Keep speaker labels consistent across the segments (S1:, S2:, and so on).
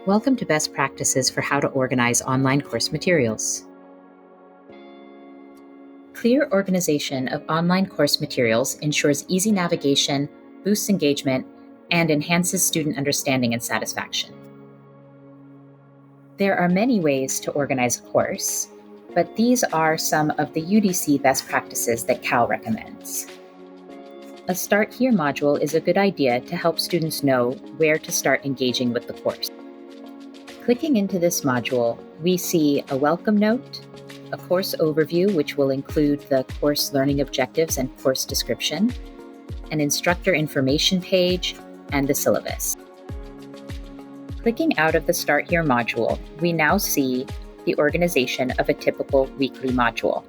S1: Welcome to Best Practices for How to Organize Online Course Materials. Clear organization of online course materials ensures easy navigation, boosts engagement, and enhances student understanding and satisfaction. There are many ways to organize a course, but these are some of the UDC best practices that C.A.L recommends. A Start Here module is a good idea to help students know where to start engaging with the course. Clicking into this module, we see a welcome note, a course overview, which will include the course learning objectives and course description, an instructor information page, and the syllabus. Clicking out of the Start Here module, we now see the organization of a typical weekly module.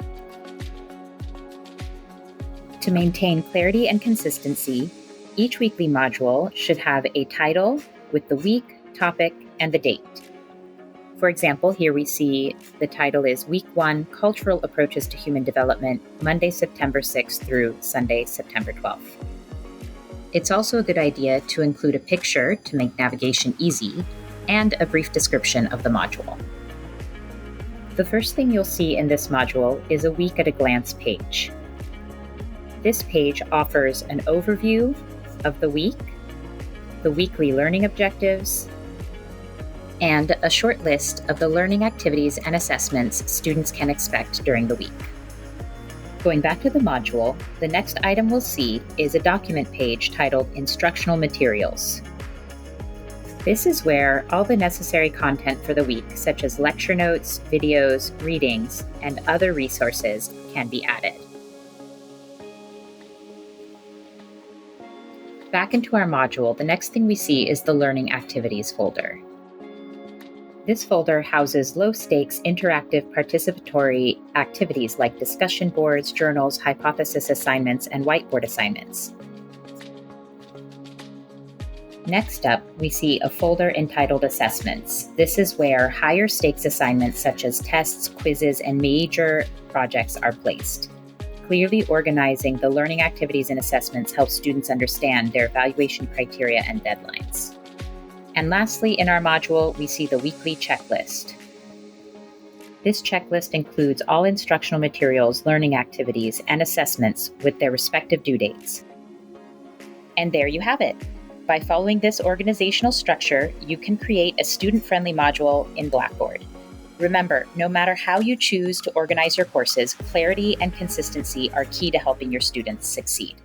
S1: To maintain clarity and consistency, each weekly module should have a title with the week, topic, and the date. For example, here we see the title is Week 1, Cultural Approaches to Human Development, Monday, September 6th through Sunday, September 12th. It's also a good idea to include a picture to make navigation easy and a brief description of the module. The first thing you'll see in this module is a week at a glance page. This page offers an overview of the week, the weekly learning objectives, and a short list of the learning activities and assessments students can expect during the week. Going back to the module, the next item we'll see is a document page titled Instructional Materials. This is where all the necessary content for the week, such as lecture notes, videos, readings, and other resources, can be added. Back into our module, the next thing we see is the Learning Activities folder. This folder houses low-stakes, interactive, participatory activities like discussion boards, journals, hypothesis assignments, and whiteboard assignments. Next up, we see a folder entitled Assessments. This is where higher stakes assignments such as tests, quizzes, and major projects are placed. Clearly organizing the learning activities and assessments helps students understand their evaluation criteria and deadlines. And lastly, in our module, we see the weekly checklist. This checklist includes all instructional materials, learning activities, and assessments with their respective due dates. And there you have it. By following this organizational structure, you can create a student-friendly module in Blackboard. Remember, no matter how you choose to organize your courses, clarity and consistency are key to helping your students succeed.